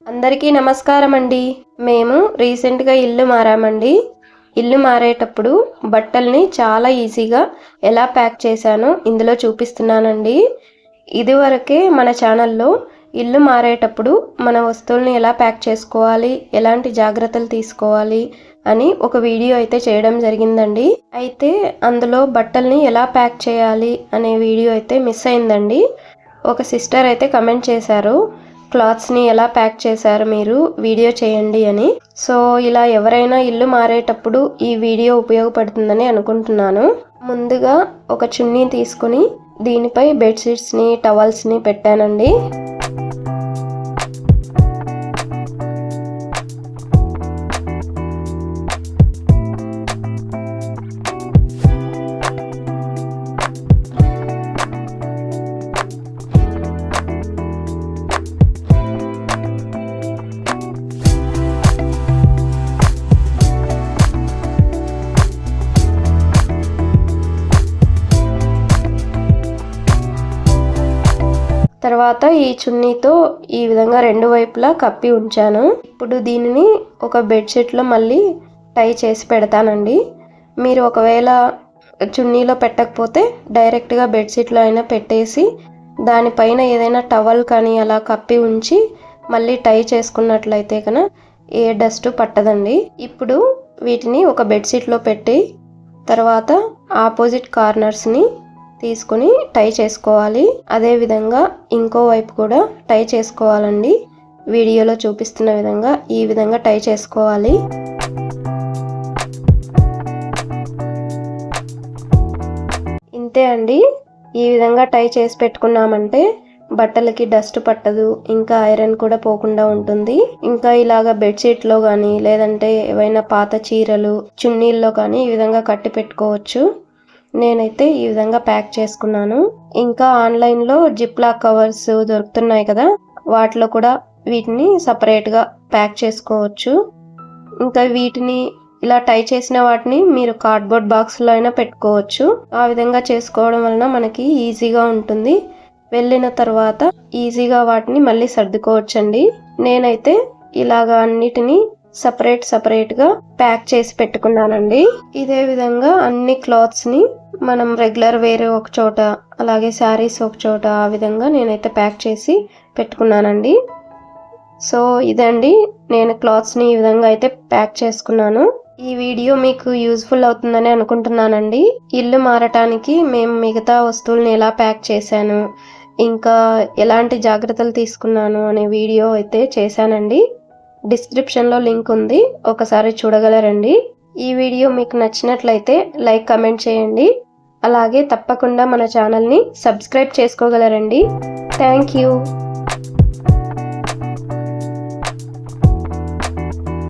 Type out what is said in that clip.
అందరికీ నమస్కారం అండి. మేము రీసెంట్గా ఇల్లు మారామండి. ఇల్లు మారేటప్పుడు బట్టల్ని చాలా ఈజీగా ఎలా ప్యాక్ చేశానో ఇందులో చూపిస్తున్నానండి. ఇదివరకే మన ఛానల్లో ఇల్లు మారేటప్పుడు మన వస్తువుల్ని ఎలా ప్యాక్ చేసుకోవాలి, ఎలాంటి జాగ్రత్తలు తీసుకోవాలి అని ఒక వీడియో అయితే చేయడం జరిగిందండి. అయితే అందులో బట్టల్ని ఎలా ప్యాక్ చేయాలి అనే వీడియో అయితే మిస్ అయిందండి. ఒక సిస్టర్ అయితే కమెంట్ చేశారు, క్లాత్స్ని ఎలా ప్యాక్ చేశారు మీరు, వీడియో చేయండి అని. సో ఇలా ఎవరైనా ఇల్లు మారేటప్పుడు ఈ వీడియో ఉపయోగపడుతుందని అనుకుంటున్నాను. ముందుగా ఒక చున్నీ తీసుకుని దీనిపై బెడ్షీట్స్ని, టవల్స్ని పెట్టానండి. తర్వాత ఈ చున్నీతో ఈ విధంగా రెండు వైపులా కప్పి ఉంచాను. ఇప్పుడు దీనిని ఒక బెడ్షీట్లో మళ్ళీ టై చేసి పెడతానండి. మీరు ఒకవేళ చున్నీలో పెట్టకపోతే డైరెక్ట్గా బెడ్షీట్లో అయినా పెట్టేసి దానిపైన ఏదైనా టవల్ కానీ అలా కప్పి ఉంచి మళ్ళీ టై చేసుకున్నట్లయితే కనుక ఏ డస్ట్ పట్టదండి. ఇప్పుడు వీటిని ఒక బెడ్షీట్లో పెట్టి తర్వాత ఆపోజిట్ కార్నర్స్ని తీసుకుని టై చేసుకోవాలి. అదే విధంగా ఇంకో వైపు కూడా టై చేసుకోవాలండి. వీడియోలో చూపిస్తున్న విధంగా ఈ విధంగా టై చేసుకోవాలి. ఇంతే అండి. ఈ విధంగా టై చేసి పెట్టుకున్నామంటే బట్టలకి డస్ట్ పట్టదు, ఇంకా ఐరన్ కూడా పోకుండా ఉంటుంది. ఇంకా ఇలాగా బెడ్షీట్లో కానీ లేదంటే ఏవైనా పాత చీరలు, చున్నీల్లో కానీ ఈ విధంగా కట్టి పెట్టుకోవచ్చు. నేనైతే ఈ విధంగా ప్యాక్ చేసుకున్నాను. ఇంకా ఆన్లైన్లో జిప్లాక్ కవర్స్ దొరుకుతున్నాయి కదా, వాటిలో కూడా వీటిని సపరేట్గా ప్యాక్ చేసుకోవచ్చు. ఇంకా వీటిని ఇలా టై చేసిన వాటిని మీరు కార్డ్బోర్డ్ బాక్స్లో అయినా పెట్టుకోవచ్చు. ఆ విధంగా చేసుకోవడం వలన మనకి ఈజీగా ఉంటుంది. వెళ్ళిన తర్వాత ఈజీగా వాటిని మళ్ళీ సర్దుకోవచ్చండి. నేనైతే ఇలాగా అన్నిటినీ సపరేట్గా ప్యాక్ చేసి పెట్టుకున్నానండి. ఇదే విధంగా అన్ని క్లాత్స్ని మనం రెగ్యులర్ వేర్ ఒక చోట, అలాగే శారీస్ ఒక చోట, ఆ విధంగా నేనైతే ప్యాక్ చేసి పెట్టుకున్నానండి. సో ఇదండి, నేను క్లాత్స్ని ఈ విధంగా అయితే ప్యాక్ చేసుకున్నాను. ఈ వీడియో మీకు యూజ్ఫుల్ అవుతుందని అనుకుంటున్నానండి. ఇల్లు మారటానికి మేము మిగతా వస్తువుల్ని ఎలా ప్యాక్ చేశాను, ఇంకా ఎలాంటి జాగ్రత్తలు తీసుకున్నాను అనే వీడియో అయితే చేశానండి. డిస్క్రిప్షన్లో లింక్ ఉంది, ఒకసారి చూడగలరండి. ఈ వీడియో మీకు నచ్చినట్లయితే లైక్, కమెంట్ చేయండి. అలాగే తప్పకుండా మన ఛానల్ని సబ్స్క్రైబ్ చేసుకోగలరండి. Thank you.